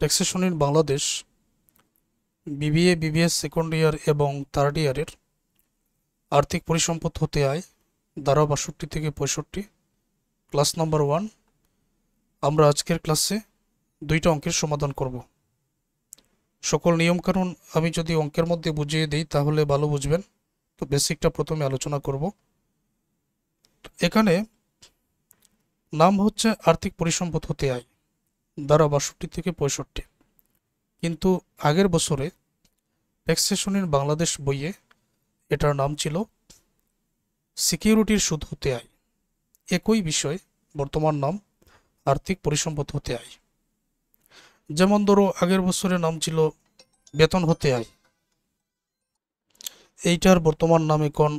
Taxation in Bangladesh BBA BBS second year এবং third ইয়ারের আর্থিক পরিসম্পদ হতে আয় ধারা ৬২ থেকে ৬৫ ক্লাস নাম্বার 1। আমরা আজকের ক্লাসে দুইটা অঙ্কের সমাধান করব। সকল নিয়মকানুন আমি যদি অঙ্কের মধ্যে বুঝিয়ে দিই তাহলে ভালো বুঝবেন। তো বেসিকটা প্রথমে আলোচনা করব। এখানে নাম হচ্ছে আর্থিক পরিসম্পদ হতে আয় ধারা ৬২ থেকে ৬৫, কিন্তু আগের বছরে ট্যাক্সেশন ইন বাংলাদেশ বইয়ে এটার নাম ছিল সিকিউরিটির সুদ হতে আয়। একই বিষয় বর্তমান নাম আর্থিক পরিসম্পদ হতে আয়। যেমন ধরো আগের বছরের নাম ছিল বেতন হতে আয়, এইটার বর্তমান নাম এখন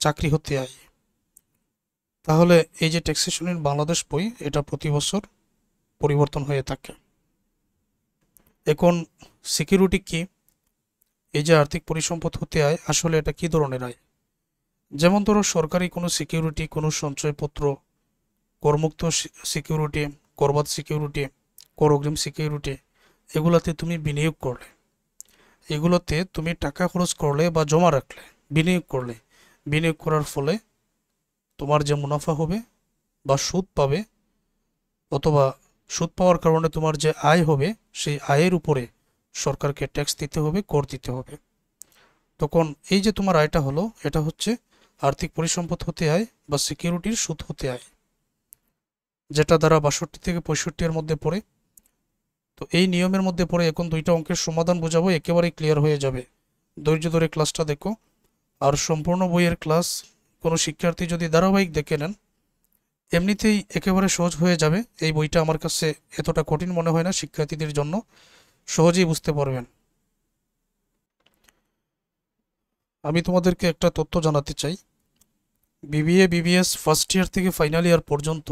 চাকরি হতে আয়। তাহলে এই যে ট্যাক্সেশন ইন বাংলাদেশ বই এটা প্রতি বছর পরিবর্তন হয়ে থাকে। এখন সিকিউরিটি কি, এই যে আর্থিক পরিসম্পদ হতে আয় আসলে এটা কি ধরনের আয়? যেমন ধরো সরকারি কোনো সিকিউরিটি, কোনো সঞ্চয়পত্র, করমুক্ত সিকিউরিটি, করবাদ সিকিউরিটি, কর অগ্রিম সিকিউরিটি, এগুলোতে তুমি বিনিয়োগ করলে, এগুলোতে তুমি টাকা খরচ করলে বা জমা রাখলে, বিনিয়োগ করলে, বিনিয়োগ করার ফলে তোমার যে মুনাফা হবে বা সুদ পাবে, অথবা সুদ পাওয়ার কারণে তোমার যে আয় হবে সেই আয়ের উপরে সরকারকে ট্যাক্স দিতে হবে, কর দিতে হবে। তখন এই যে তোমার আয়টা হলো, এটা হচ্ছে আর্থিক পরিসম্পদ হতে আয় বা সিকিউরিটির সুদ হতে আয়, যেটা দ্বারা ৬২ থেকে ৬৫ এর মধ্যে পড়ে। তো এই নিয়মের মধ্যে পড়ে এখন দুইটা অঙ্কের সমাধান বোঝাবো, একেবারেই ক্লিয়ার হয়ে যাবে। ধৈর্য ধরে ক্লাসটা দেখো। আর সম্পূর্ণ বইয়ের ক্লাস কোনো শিক্ষার্থী যদি ধারাবাহিক দেখে নেন এমনিতেই একেবারে সহজ হয়ে যাবে। এই বইটা আমার কাছে এতটা কঠিন মনে হয় না, শিক্ষার্থীদের জন্য সহজেই বুঝতে পারবেন। আমি তোমাদেরকে একটা তথ্য জানাতে চাই। বিবিএ বিবিএস ফার্স্ট ইয়ার থেকে ফাইনাল ইয়ার পর্যন্ত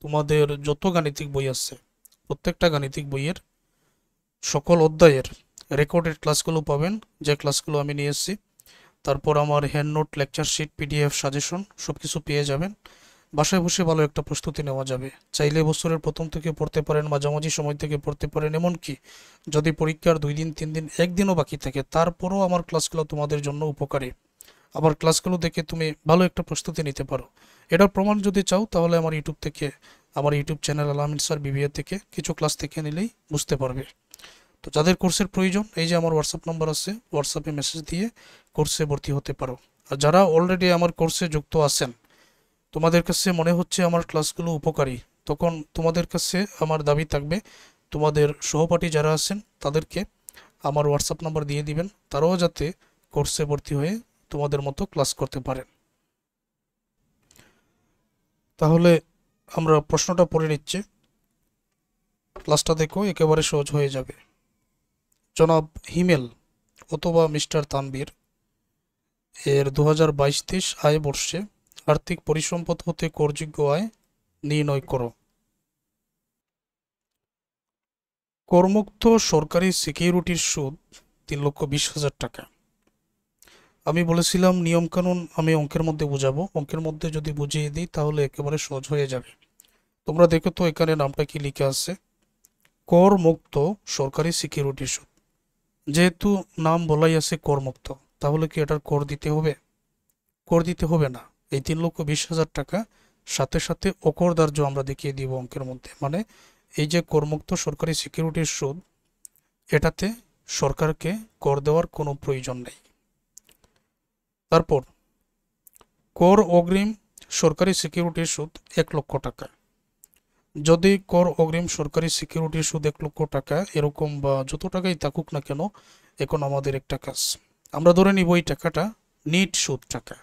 তোমাদের যত গাণিতিক বই আছে প্রত্যেকটা গাণিতিক বইয়ের সকল অধ্যায়ের রেকর্ডেড ক্লাসগুলো পাবেন, যে ক্লাসগুলো আমি নিয়ে এসেছি। তারপর আমার hand note, lecture sheet, PDF, suggestion সব কিছু পেয়ে যাবেন। বাসায় বসে ভালো একটা প্রস্তুতি নেওয়া যাবে। চাইলে বছরের প্রথম থেকে পড়তে পারেন, মাঝামাঝি সময় থেকে পড়তে পারেন, এমনকি যদি পরীক্ষার 2 দিন 3 দিন একদিনও বাকি থাকে তারপরও আমার ক্লাসগুলো তোমাদের জন্য উপকারী। আমার ক্লাসগুলো দেখে তুমি ভালো একটা প্রস্তুতি নিতে পারো। এটার প্রমাণ যদি চাও তাহলে আমার ইউটিউব থেকে, আমার YouTube channel Al Amin sir BBA থেকে কিছু ক্লাস থেকে নিলেই বুঝতে পারবে। তো যাদের কোর্সের প্রয়োজন, এই যে আমার হোয়াটসঅ্যাপ নাম্বার আছে, হোয়াটসঅ্যাপে মেসেজ দিয়ে কোর্সে ভর্তি হতে পারো। আর যারা অলরেডি আমার কোর্সে যুক্ত আছেন, তোমাদের কাছে মনে হচ্ছে আমার ক্লাসগুলো উপকারী, তখন তোমাদের কাছে আমার দাবি থাকবে তোমাদের সহপাঠী যারা আছেন তাদেরকে আমার হোয়াটসঅ্যাপ নাম্বার দিয়ে দিবেন, তারাও যাতে কোর্সে ভর্তি হয়ে তোমাদের মতো ক্লাস করতে পারেন। তাহলে আমরা প্রশ্নটা পড়ে নিচ্ছি, ক্লাসটা দেখো, একেবারে সহজ হয়ে যাবে। জনাব হিমেল অথবা মিস্টার তানবীর এর 2022-23 আয় বর্ষে আর্থিক পরিসম্পদ হতে করযোগ্য আয় নির্ণয় করো। করমুক্ত সরকারি সিকিউরিটির সুদ 3,20,000 টাকা। আমি বলেছিলাম নিয়মকানুন আমি অঙ্কের মধ্যে বুঝাবো, অঙ্কের মধ্যে যদি বুঝিয়ে দিই তাহলে একেবারে সহজ হয়ে যাবে। তোমরা দেখো তো এখানে নামটা কি লিখে আছে, করমুক্ত সরকারি সিকিউরিটির সুদ। যেহেতু নাম বলাই আছে করমুক্ত, তাহলে কি এটার কর দিতে হবে? কর দিতে হবে না। এই 3,20,000 টাকা সাথে সাথে অকরদার্য আমরা দেখিয়ে দিব অঙ্কের মধ্যে। মানে এই যে করমুক্ত সরকারি সিকিউরিটির সুদ, এটাতে সরকারকে কর দেওয়ার কোনো প্রয়োজন নেই। তারপর কর অগ্রিম সরকারি সিকিউরিটির সুদ 1,00,000 টাকা। যদি কর অগ্রিম সরকারি সিকিউরিটির সুদ 1,00,000 টাকা এরকম বা যত টাকাই থাকুক না কেন, এখন আমাদের একটা কাজ, আমরা ধরে নিব এই টাকাটা নিট সুদ টাকা।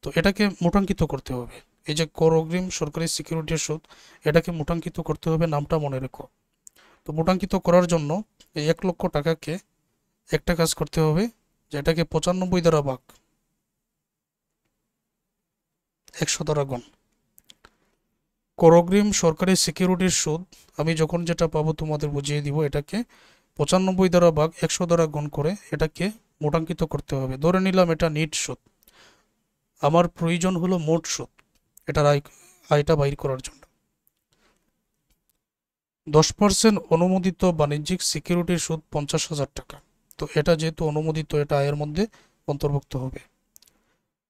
তো এটাকে মোটাঙ্কিত করতে হবে। এই যে কর অগ্রিম সরকারি সিকিউরিটির সুদ, এটাকে মোটাঙ্কিত করতে হবে, নামটা মনে রেখো। তো মোটাঙ্কিত করার জন্য এই 1,00,000 টাকাকে একটা কাজ করতে হবে, যে এটাকে 95 দ্বারা ভাগ, 100 দ্বারা গুণ। কর অগ্রিম সরকারি সিকিউরিটির সুদ আমি যখন যেটা পাবো তোমাদের বুঝিয়ে দিব, এটাকে 95 দ্বারা ভাগ 100 দ্বারা গুণ করে এটাকে মোটাঙ্কিত করতে হবে। ধরে নিলাম এটা নিট সুদ, আমার প্রয়োজন হলো মোট সুদ, এটার আয়টা বাইর করার জন্য। 10% অনুমোদিত বাণিজ্যিক সিকিউরিটির সুদ 50,000 টাকা। তো এটা যেহেতু অনুমোদিত, এটা আয়ের মধ্যে অন্তর্ভুক্ত হবে।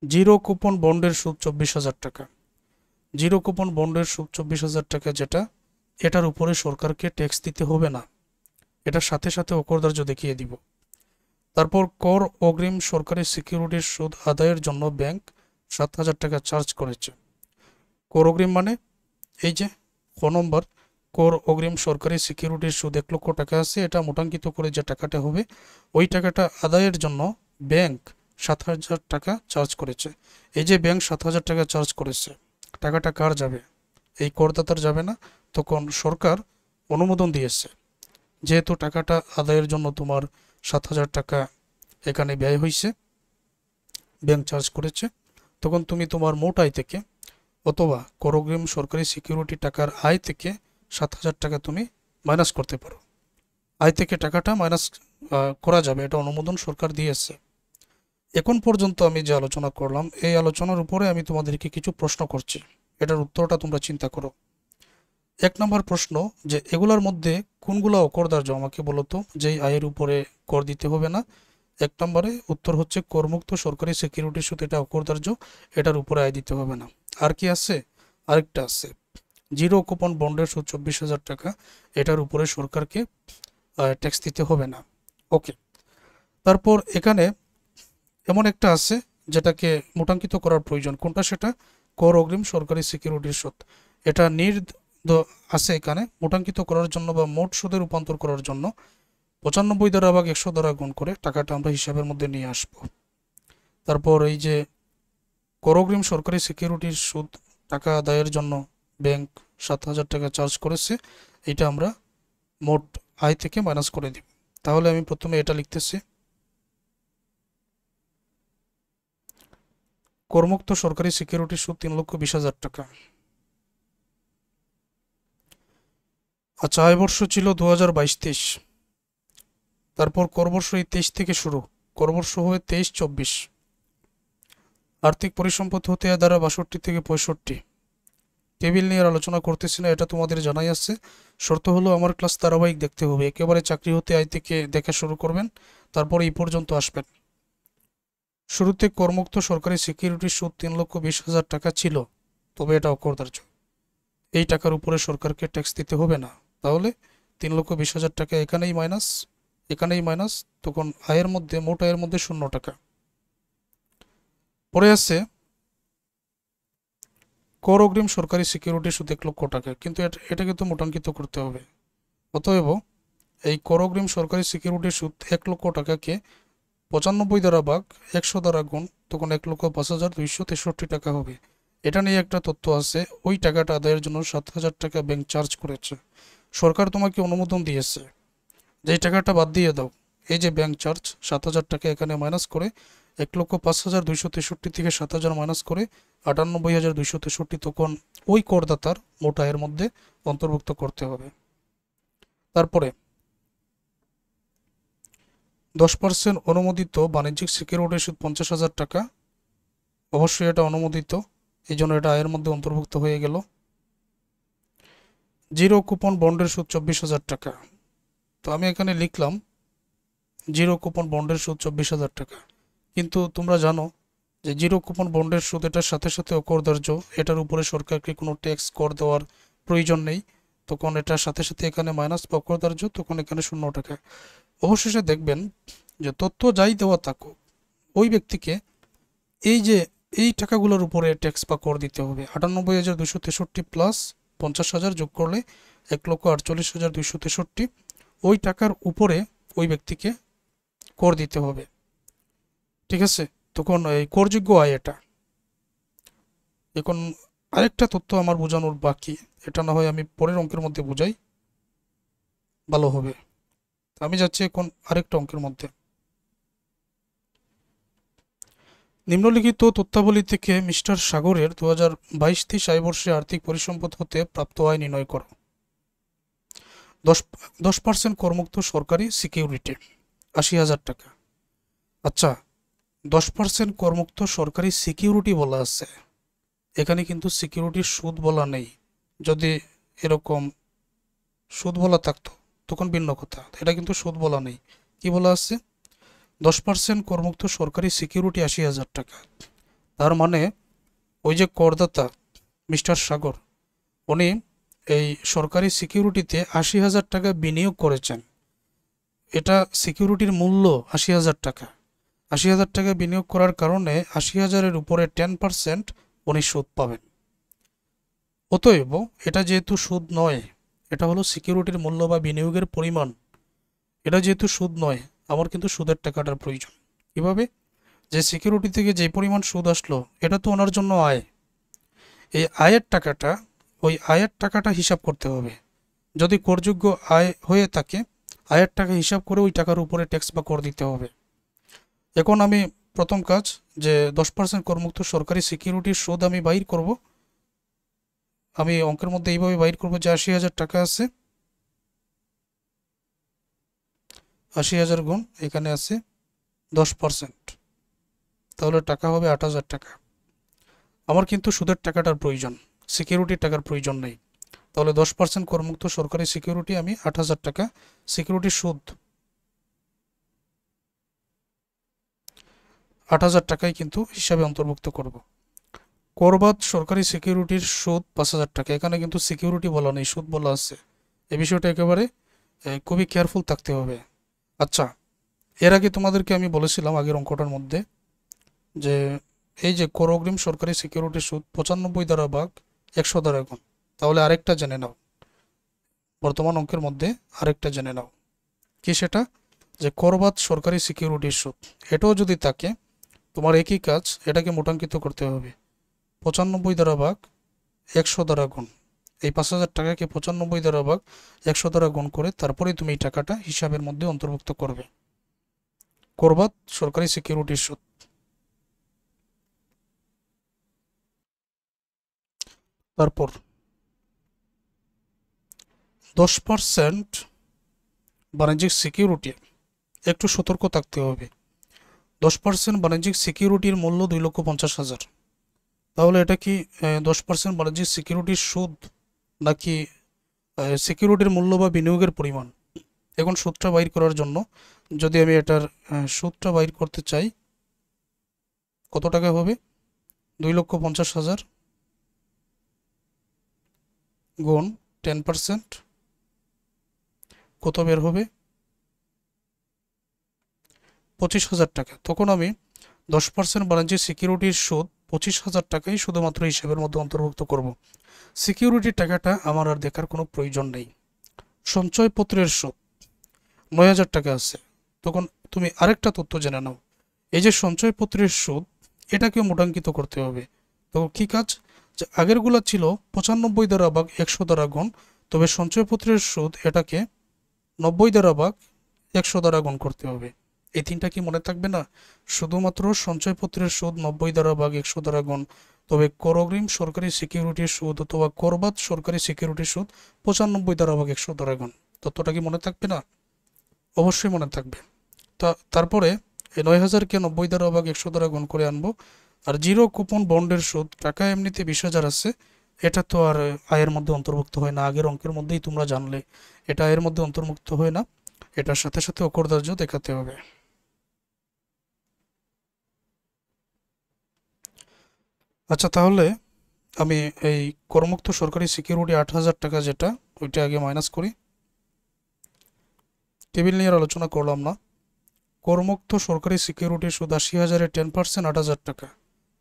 জিরো কুপন বন্ডের সুদ 24,000 টাকা। জিরো কুপন বন্ডের সুদ 24,000 টাকা, যেটা এটার উপরে সরকারকে ট্যাক্স দিতে হবে না, এটার সাথে সাথে অকরদার্য দেখিয়ে দিব। তারপর কর অগ্রিম সরকারি সিকিউরিটির সুদ আদায়ের জন্য ব্যাংক 7,000 টাকা চার্জ করেছে। কর অগ্রিম মানে এই যে ক নম্বর, কর অগ্রিম সরকারি সিকিউরিটির সুদ 1 লক্ষ টাকা আছে, এটা মোটাঙ্কিত করে যে টাকাটা হবে ওই টাকাটা আদায়ের জন্য ব্যাংক 7,000 টাকা চার্জ করেছে। এই যে ব্যাংক 7,000 টাকা চার্জ করেছে, টাকাটা কার যাবে? এই করদাতার যাবে না, তখন সরকার অনুমোদন দিয়েছে যেহেতু টাকাটা আদায়ের জন্য তোমার 7,000 টাকা এখানে ব্যয় হয়েছে, ব্যাংক চার্জ করেছে, তখন তুমি তোমার মোট আয় থেকে অথবা কর অগ্রিম সরকারি সিকিউরিটি টাকার আয় থেকে 7,000 টাকা তুমি মাইনাস করতে পারো। আয় থেকে টাকাটা মাইনাস করা যাবে, এটা অনুমোদন সরকার দিয়েছে। এখন পর্যন্ত আমি যে আলোচনা করলাম, এই আলোচনার উপরে আমি তোমাদেরকে কিছু প্রশ্ন করছি, এটার উত্তরটা তোমরা চিন্তা করো। 1 নম্বর প্রশ্ন, যে এগুলোর মধ্যে কোনগুলো অকরদার্য আমাকে বলো তো, যেই আয়ের উপরে কর দিতে হবে না। 1 নম্বরে উত্তর হচ্ছে করমুক্ত সরকারি সিকিউরিটি সুদ, এটা অকরদার্য, এটার উপরে আয় দিতে হবে না। আর কি আছে? আরেকটা আছে, জিরো কুপন বন্ডের সুদ 24,000 টাকা, এটার উপরে সরকারকে ট্যাক্স দিতে হবে না। ওকে, তারপর এখানে এমন একটা আছে যেটাকে মোটাঙ্কিত করার প্রয়োজন, কোনটা? সেটা কর অগ্রিম সরকারি সিকিউরিটির সুদ। এটা আছে এখানে মোটাঙ্কিত করার জন্য বা মোট সুদে রূপান্তর করার জন্য 95 দ্বারা ভাগ 100 দ্বারা গুণ করে টাকাটা আমরা হিসাবের মধ্যে নিয়ে আসব। তারপর এই যে কর অগ্রিম সরকারি সিকিউরিটির সুদ টাকা আদায়ের জন্য ব্যাংক 7,000 টাকা চার্জ করেছে, এটা আমরা মোট আয় থেকে মাইনাস করে দিব। তাহলে আমি প্রথমে এটা লিখতেছি, করমুক্ত সরকারি সিকিউরিটির সুদ 3,20,000 টাকা। আচ্ছা, আয় বর্ষ ছিল 2022-23। তারপর করবর্ষ এই 23 থেকে শুরু, করবর্ষ হয়ে 23-24। আর্থিক পরিসম্পদ হতে আয় দ্বারা 62 থেকে 65। টেবিল নিয়ে আলোচনা করতেছি না, এটা তোমাদের জানাই আছে। শর্ত হলো আমার ক্লাস ধারাবাহিক দেখতে হবে, একেবারে চাকরি হতে আয় থেকে দেখা শুরু করবেন, তারপর এই পর্যন্ত আসবেন। শুরুতে করমুক্ত সরকারি সিকিউরিটির সুদ 3,20,000 টাকা ছিল, তবে এটা অকরদার্য, এই টাকার উপরে সরকারকে ট্যাক্স দিতে হবে না। তাহলে 3,20,000 টাকা এখানেই মাইনাস, এখানেই মাইনাস, তখন আয়ের মধ্যে, মোট আয়ের মধ্যে 0 টাকা। পরে আছে কর অগ্রিম সরকারি সিকিউরিটির সুদ 1 লক্ষ টাকা, কিন্তু এটাকে তো মোটাঙ্কিত করতে হবে। অতএব এই কর অগ্রিম সরকারি সিকিউরিটির সুদ 1 লক্ষ টাকাকে 95 দ্বারা ভাগ 100 দ্বারা গুণ, তখন 1,05,263 টাকা হবে। এটা নিয়ে একটা তথ্য আছে, ওই টাকাটা আদায়ের জন্য 7,000 টাকা ব্যাংক চার্জ করেছে, সরকার তোমাকে অনুমোদন দিয়েছে যেই টাকাটা বাদ দিয়ে দাও। এই যে ব্যাংক চার্জ 7,000 টাকা এখানে মাইনাস করে 1,05,263 থেকে 7,000 মাইনাস করে 98,263, তখন ওই করদাতার মোট আয়ের মধ্যে অন্তর্ভুক্ত করতে হবে। তারপরে 10% অনুমোদিত বাণিজ্যিক সিকিউরিটির সুদ 50,000 টাকা, অবশ্যই এটা অনুমোদিত, এই জন্য এটা আয়ের মধ্যে অন্তর্ভুক্ত হয়ে গেল। জিরো কুপন বন্ডের সুদ 24,000 টাকা, তো আমি এখানে লিখলাম জিরো কুপন বন্ডের সুদ 24,000 টাকা, কিন্তু তোমরা জানো যে জিরো কুপন বন্ডের সুদ এটার সাথে সাথে অকরদার্য, এটার উপরে সরকারকে কোনো ট্যাক্স কর দেওয়ার প্রয়োজন নেই, তখন এটার সাথে সাথে এখানে মাইনাস বা অকরদার্য, তখন এখানে 0 টাকা। অবশেষে দেখবেন যে তথ্য যাই দেওয়া থাকুক, ওই ব্যক্তিকে এই যে এই টাকাগুলোর উপরে ট্যাক্স বা কর দিতে হবে। 98,263 প্লাস 50,000 যোগ করলে 1,48,263, ওই টাকার উপরে ওই ব্যক্তিকে কর দিতে হবে, ঠিক আছে? তখন এই করযোগ্য আয় এটা। এখন আরেকটা তথ্য আমার বোঝানোর বাকি, এটা না হয় আমি পরের অঙ্কের মধ্যে বোঝাই, ভালো হবে। আমি যাচ্ছি এখন আরেকটা অঙ্কের মধ্যে। নিম্নলিখিত তথ্যাবলী থেকে মিস্টার সাগরের 2022-23 আয়বর্ষে আর্থিক পরিসম্পদ হতে প্রাপ্ত আয় নির্ণয় করো। 10% করমুক্ত সরকারি সিকিউরিটি 80,000 টাকা। আচ্ছা, 10% করমুক্ত সরকারি সিকিউরিটি বলা আছে, এখানে কিন্তু সিকিউরিটির সুদ বলা নেই। যদি এরকম সুদ বলা থাকতো তখন ভিন্ন কথা, এটা কিন্তু সুদ বলা নেই। কি বলা আছে? 10% করমুক্ত সরকারি সিকিউরিটি 80,000 টাকা। তার মানে ওই যে করদাতা মিস্টার সাগর, উনি এই সরকারি সিকিউরিটিতে 80,000 টাকা বিনিয়োগ করেছেন। এটা সিকিউরিটির মূল্য 80,000 টাকা। 80,000 টাকা বিনিয়োগ করার কারণে 80,000-এর উপরে 10% উনি সুদ পাবেন। অতএব এটা যেহেতু সুদ নয়, এটা হলো সিকিউরিটির মূল্য বা বিনিয়োগের পরিমাণ, এটা যেহেতু সুদ নয়, আমার কিন্তু সুদের টাকাটার প্রয়োজন। কিভাবে? যে সিকিউরিটি থেকে যে পরিমাণ সুদ আসলো, এটা তো ওনার জন্য আয়। এই আয়ের টাকাটা হিসাব করতে হবে। যদি করযোগ্য আয় হয়ে থাকে, আয়ের টাকা হিসাব করে ওই টাকার উপরে ট্যাক্স বা কর দিতে হবে। এখন আমি প্রথম কাজ, যে 10% করমুক্ত সরকারি সিকিউরিটির সুদ আমি বাইর করব। আমি অঙ্কের মধ্যে এইভাবে বাইর করব যে 80,000 টাকা আছে, 80,000 গুণ এখানে আছে 10%, তাহলে টাকা হবে 8,000 টাকা। আমার কিন্তু সুদের টাকাটার প্রয়োজন, সিকিউরিটির টাকার প্রয়োজন নেই। তাহলে 10% করমুক্ত সরকারি সিকিউরিটি আমি 8,000 টাকা সিকিউরিটির সুদ 8,000 টাকাই কিন্তু হিসাবে অন্তর্ভুক্ত করব। করবাদ সরকারি সিকিউরিটির সুদ 5,000 টাকা। এখানে কিন্তু সিকিউরিটি বলা নেই, সুদ বলা আছে। এই বিষয়টা একেবারে খুবই কেয়ারফুল থাকতে হবে। আচ্ছা, এর আগে তোমাদেরকে আমি বলেছিলাম আগের অঙ্কটার মধ্যে যে এই যে কর অগ্রিম সরকারি সিকিউরিটির সুদ 95 দ্বারা ভাগ 100 দ্বারা গুণ। তাহলে আরেকটা জেনে নাও, বর্তমান অঙ্কের মধ্যে আরেকটা জেনে নাও। কি সেটা? যে করবাদ সরকারি সিকিউরিটির সুদ, এটাও যদি থাকে, তোমার একই কাজ, এটাকে মোটাঙ্কিত করতে হবে। 95 দ্বারা ভাগ 100 দ্বারা গুণ। এই 5,000 টাকাকে 95 দ্বারা ভাগ 100 দ্বারা গুণ করে তারপরে তুমি এই টাকাটা হিসাবের মধ্যে অন্তর্ভুক্ত করবে। করবাদ সরকারি সিকিউরিটির সুদ। তারপর 10% বাণিজ্যিক সিকিউরিটি, একটু সতর্ক থাকতে হবে। 10% বাণিজ্যিক সিকিউরিটির মূল্য 2,50,000। তাহলে এটা কি 10% বাণিজ্যিক সিকিউরিটির সুদ, নাকি সিকিউরিটির মূল্য বা বিনিয়োগের পরিমাণ? এখন সুদটা বাইর করার জন্য যদি আমি এটার সুদটা বাইর করতে চাই, কত টাকা হবে? 2,50,000 গুণ 10%, কত বের হবে? 25,000 টাকা। তখন আমি 10% বাণিজ্যিক সিকিউরিটির সুদ 25,000 টাকাই শুধুমাত্র হিসাবের মধ্যে অন্তর্ভুক্ত করব। সিকিউরিটির টাকাটা আমার আর দেখার কোনো প্রয়োজন নেই। সঞ্চয়পত্রের সুদ 9,000 টাকা আছে। তখন তুমি আরেকটা তথ্য জেনে নাও, এই যে সঞ্চয়পত্রের সুদ, এটাকে মোটাঙ্কিত করতে হবে। তো কি কাজ? যে আগেরগুলো ছিল 95 দ্বারা ভাগ 100 দ্বারা গুণ, তবে সঞ্চয়পত্রের সুদ এটাকে 90 দ্বারা ভাগ 100 দ্বারা গুণ করতে হবে। এই তিনটা কি মনে থাকবে না? শুধুমাত্র সঞ্চয়পত্রের সুদ 90 দ্বারা ভাগ 100 দ্বারা গুণ, তবে কর অগ্রিম সরকারি সিকিউরিটির সুদ অথবা করবাদ সরকারি সিকিউরিটির সুদ 95 দ্বারা ভাগ 100 দ্বারা গুণ। তথ্যটা কি মনে থাকবে না? অবশ্যই মনে থাকবে। তারপরে এই 9,000-কে 90 দ্বারা ভাগ 100 দ্বারা গুণ করে আনবো। আর জিরো কুপন বন্ডের সুদ, টাকা এমনিতে 20,000 আছে, এটা তো আর আয়ের মধ্যে অন্তর্ভুক্ত হয় না। আগের অঙ্কের মধ্যেই তোমরা জানলে এটা আয়ের মধ্যে অন্তর্ভুক্ত হয় না, এটার সাথে সাথে অকরদার্য দেখাতে হবে। আচ্ছা, তাহলে আমি এই করমুক্ত সরকারি সিকিউরিটি 8,000 টাকা যেটা, ওইটা আগে মাইনাস করি। টেবিল নিয়ে আলোচনা করলাম না। করমুক্ত সরকারি সিকিউরিটির সুদ 80,000-এর 10% 8,000 টাকা,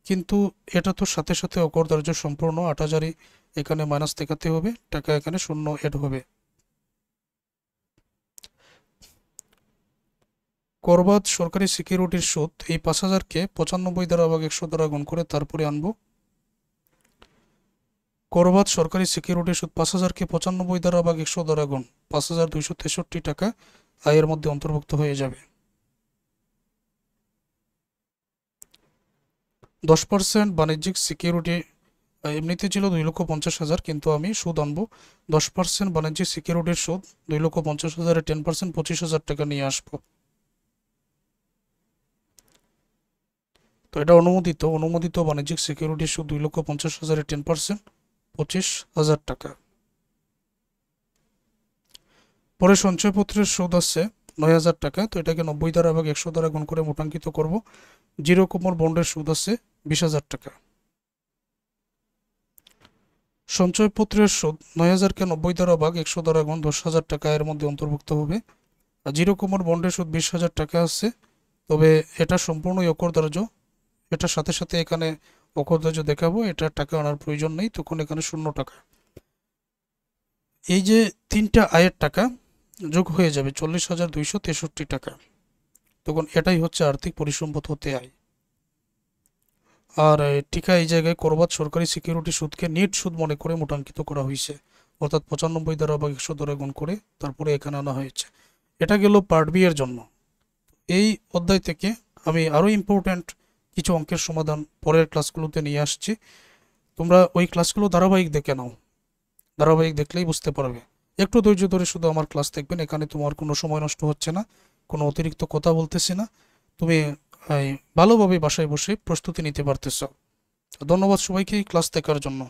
কিন্তু এটা তো সাথে সাথে অকরদার্য সম্পূর্ণ 8,000-ই এখানে মাইনাস দেখাতে হবে, টাকা এখানে শূন্য এড হবে। করবাদ সরকারি সিকিউরিটির সুদ, এই 5,000-কে 95 দ্বারা ভাগ 100 দ্বারা গুণ করে তারপরে আনবো। করবাদ সরকারি সিকিউরিটির সুদ 5,000-কে 95 দ্বারা ভাগ 100 দ্বারা গুণ, 5,263 টাকা আয়ের মধ্যে অন্তর্ভুক্ত হয়ে যাবে। 10% বাণিজ্যিক সিকিউরিটি এমনিতে ছিল 2,50,000, কিন্তু আমি সুদ আনবো। 10% বাণিজ্যিক সিকিউরিটির সুদ 2,50,000-এর 10% 25,000 টাকা নিয়ে আসবো। তো এটা অনুমোদিত বাণিজ্যিক সিকিউরিটির সুদ 2,50,000-এর 10% 25,000 টাকা। পরে সঞ্চয়পত্রের সুদ আছে 9,000 টাকা, তো এটাকে 90 দ্বারা ভাগ 100 দ্বারা গুণ করে মোটাঙ্কিত করব। জিরো কুপন বন্ডের সুদ আছে 20,000 টাকা। সঞ্চয়পত্রের সুদ 9,000কে 90 দ্বারা ভাগ 100 দ্বারা গুণ 10,000 টাকা এর মধ্যে অন্তর্ভুক্ত হবে। আর জিরো কুপন বন্ডের সুদ 20,000 টাকা আছে, তবে এটা সম্পূর্ণই অকরদার্য। এটার সাথে সাথে এখানে অকরদার্য দেখাবো, এটা টাকা আনার প্রয়োজন নেই, তখন এখানে 0 টাকা। এই যে তিনটা আয়ের টাকা যোগ হয়ে যাবে 40,263 টাকা, তখন এটাই হচ্ছে আর্থিক পরিসম্পদ হতে আয়। আর টিকা এই জায়গায় করবাদ সরকারি সিকিউরিটি সুদকে নিট সুদ মনে করে মোটাঙ্কিত করা হয়েছে, অর্থাৎ 95 দ্বারা বা 100 দ্বারা গুণ করে তারপরে এখানে আনা হয়েছে। এটা গেল পার্ট বি এর জন্য। এই অধ্যায় থেকে আমি আরও ইম্পর্ট্যান্ট কিছু অঙ্কের সমাধান পরের ক্লাসগুলোতে নিয়ে আসছি। তোমরা ওই ক্লাসগুলো ধারাবাহিক দেখে নাও, ধারাবাহিক দেখলেই বুঝতে পারবে। একটু ধৈর্য ধরে শুধু আমার ক্লাস দেখবেন, এখানে তোমার কোনো সময় নষ্ট হচ্ছে না, কোনো অতিরিক্ত কথা বলতেছি না, তুমি ভালোভাবে বাসায় বসে প্রস্তুতি নিতে পারতেছ। ধন্যবাদ সবাইকে এই ক্লাস দেখার জন্য।